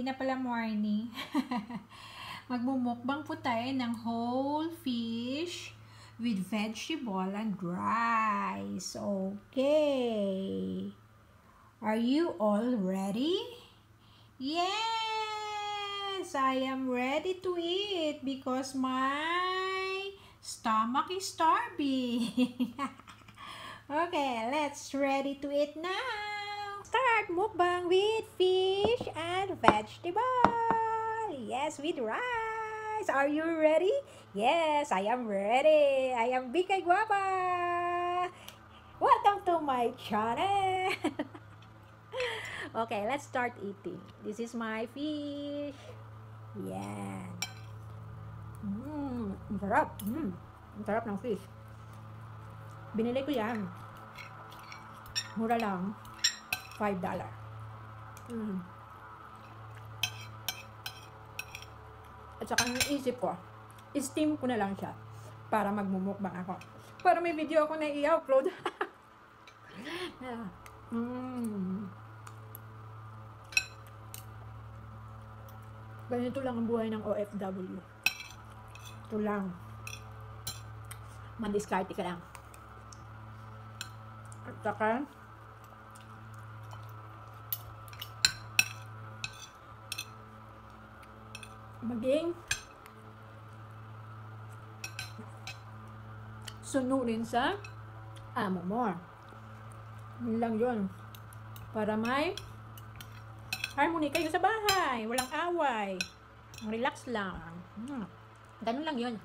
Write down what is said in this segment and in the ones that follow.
na pala morning. Magmumukbang po tayo ng whole fish with vegetable and rice. Okay. Are you all ready? Yes, I am ready to eat because my stomach is starving. Okay, let's ready to eat now. Start mukbang with fish and vegetable. Yes, with rice. Are you ready? Yes, I am ready. I am Bikay Guapa. Welcome to my channel. Okay, let's start eating. This is my fish. Yan. Ang sarap. Ang sarap ng fish. Binili ko yan. Mura lang. $5. At saka naisip ko, steam ko na lang siya para magmumukbang ako. Para may video ako na i-upload. Ganito lang ang buhay ng OFW. Ito lang. Mandiskarte ka lang. At saka, maging sunurin sa amo mo. Yun lang yun. Para may harmony kayo sa bahay. Walang away. Relax lang. Ganun lang yun.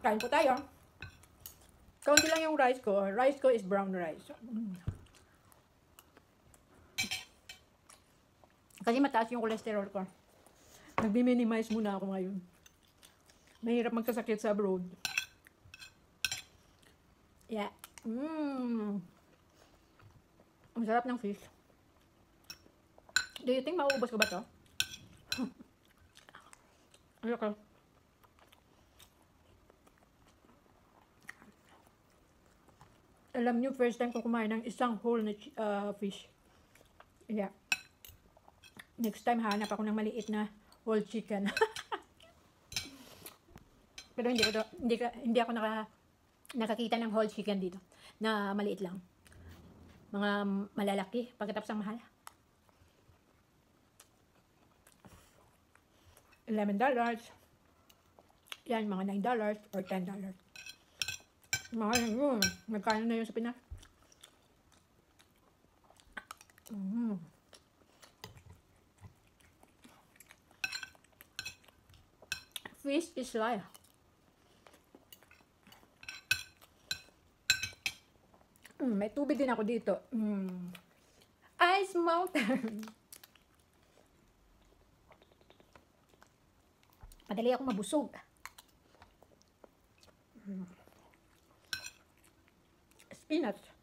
Kain po tayo. Kaunti lang yung rice ko. Rice ko is brown rice. Kasi mataas yung cholesterol ko. Nagbi-minimize muna ako ngayon. Mahirap magkasakit sa abroad. Yeah. Ang sarap ng fish. Do you think mauubos ko ba to? Ayoko. Alam nyo, first time ko kumain ng isang whole na fish. Yeah. Next time, hanap ako ng maliit na whole chicken. Pero hindi ako nakakita ng whole chicken dito na maliit lang. Mga malalaki, pagkatapos ang mahal. $11. Yan, mga $9 or $10. Mahal yun. Magkano na yun sa Pinas? Fish is life. May tubig din ako dito. Ice mountain. Madali ako mabusog. Spinach.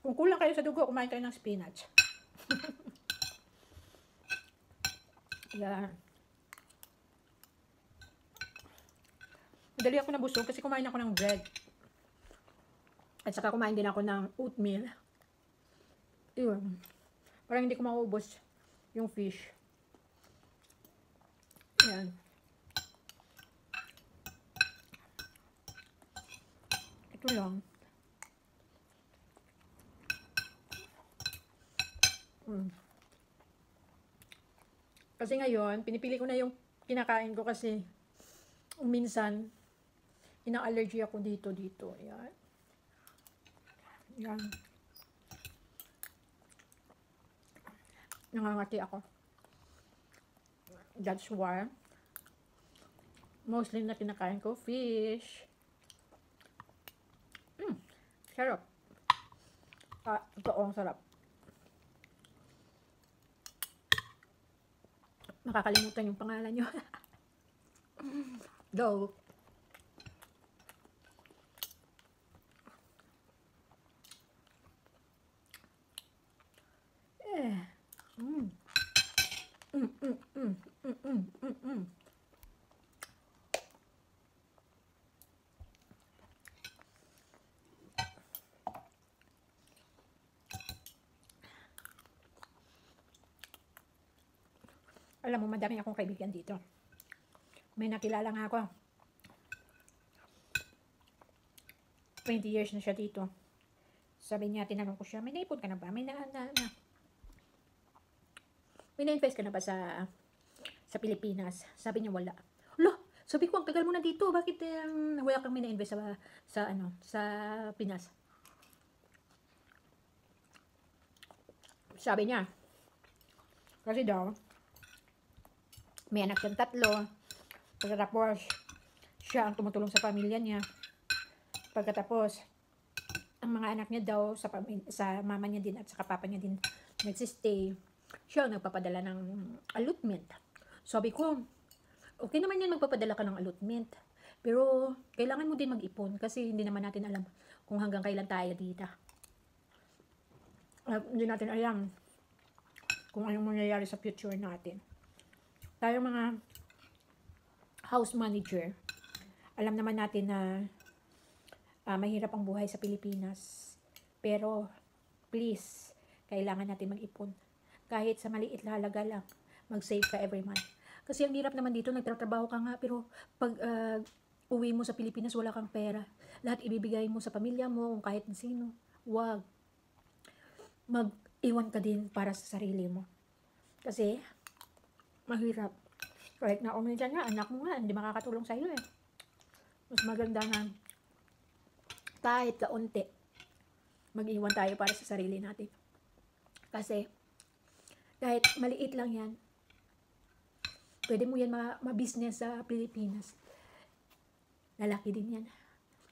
Kung kulang kayo sa dugo, kumain kayo ng spinach. Yan. Madali ako nabusog kasi kumain ako ng bread. At saka kumain din ako ng oatmeal. Yun. Parang hindi ko maubos yung fish. Yan. Ito lang. Kasi ngayon, pinipili ko na yung kinakain ko kasi minsan, ina-allergy ako dito. Yan. Yan. Nangangati ako. That's why, mostly na kinakain ko, fish. Sarap. Ito ang sarap. Nakakalimutan yung pangalan nyo. Though, Alam mo, madami akong kaibigan dito. May nakilala nga ako. 20 years na siya dito. Sabi niya, tinanong ko siya, may naipon ka na ba? May na-invest ka na ba sa Pilipinas? Sabi niya, wala. Lo, sabi ko, ang tagal mo na dito. Bakit wala kang may na-invest sa Pinas? Sabi niya, kasi daw, may anak siyang 3. Pagkatapos, siya ang tumutulong sa pamilya niya. Pagkatapos, ang mga anak niya daw sa mama niya din at sa papa niya din nagsistay. Siya ang nagpapadala ng allotment. Sabi ko, okay naman yan magpapadala ka ng allotment. Pero, kailangan mo din mag-ipon kasi hindi naman natin alam kung hanggang kailan tayo dito. Hindi natin alam kung anong mangyayari sa future natin. Tayo mga house manager, alam naman natin na mahirap ang buhay sa Pilipinas. Pero, please, kailangan natin mag-ipon. Kahit sa maliit na halaga lang, mag-save ka every month. Kasi ang hirap naman dito, nagtatrabaho ka nga, pero pag uwi mo sa Pilipinas, wala kang pera. Lahat ibibigay mo sa pamilya mo, kung kahit sino. Wag. Mag-iwan ka din para sa sarili mo. Kasi, mahirap. Kahit na uminsan nga, anak mo nga, hindi makakatulong sa'yo eh. Mas maganda nga, kahit kaunti, mag-iwan tayo para sa sarili natin. Kasi, kahit maliit lang yan, pwede mo yan ma-business sa Pilipinas. Lalaki din yan.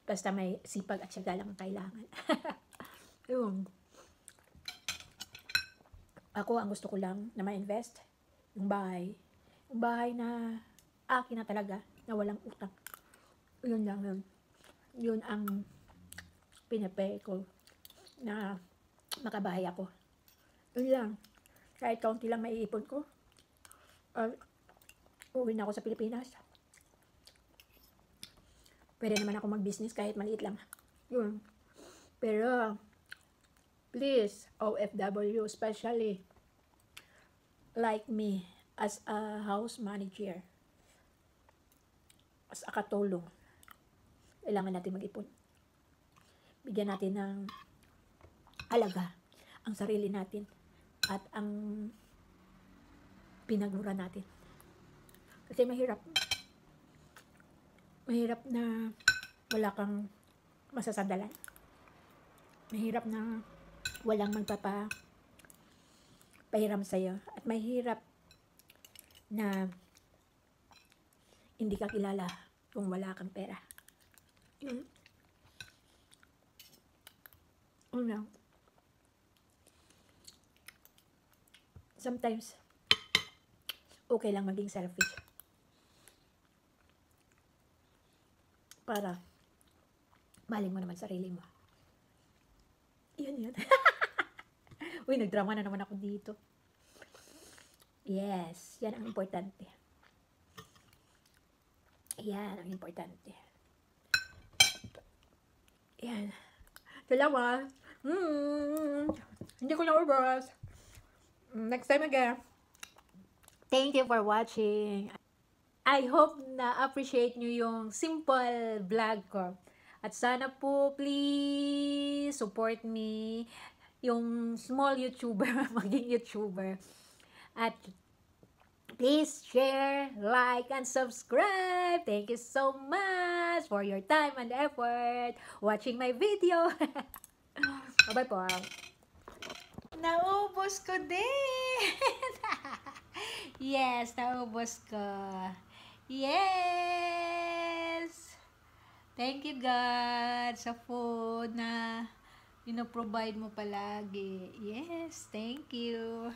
Basta may sipag at syaga lang ang kailangan. Yun. Ako, ang gusto ko lang na ma-invest, yung bahay. Yung bahay na akin na talaga, na walang utang. Yun lang yun. Yun ang pinapay ko na makabahay ako. Yun lang. Kahit kaunti lang maiipon ko. Uwi na ako sa Pilipinas. Pwede naman ako mag-business kahit maliit lang. Yun. Pero, please, OFW, especially like me, as a house manager, as a katulong, kailangan natin mag-ipon. Bigyan natin ng halaga ang sarili natin at ang pinagmura natin. Kasi mahirap na wala kang masasandalan. Mahirap na walang magpapahiram sa'yo. At mahirap na hindi ka kilala kung wala kang pera. Ano? Sometimes, okay lang maging selfish. Para mahalin mo naman sarili mo. Yun. Uy, nagdrama na naman ako dito. Yes, yan ang importante. Yan ang importante. Yan. Salamat. Hindi ko na-ubos. Next time again. Thank you for watching. I hope na appreciate nyo yung simple vlog ko. At sana po, please, support me. Yung small YouTuber, maging YouTuber. At please share, like, and subscribe. Thank you so much for your time and effort watching my video. Bye-bye po. Naubos ko din. Yes, naubos ko. Yes. Thank you, God, sa food na provide mo palagi. Yes, thank you.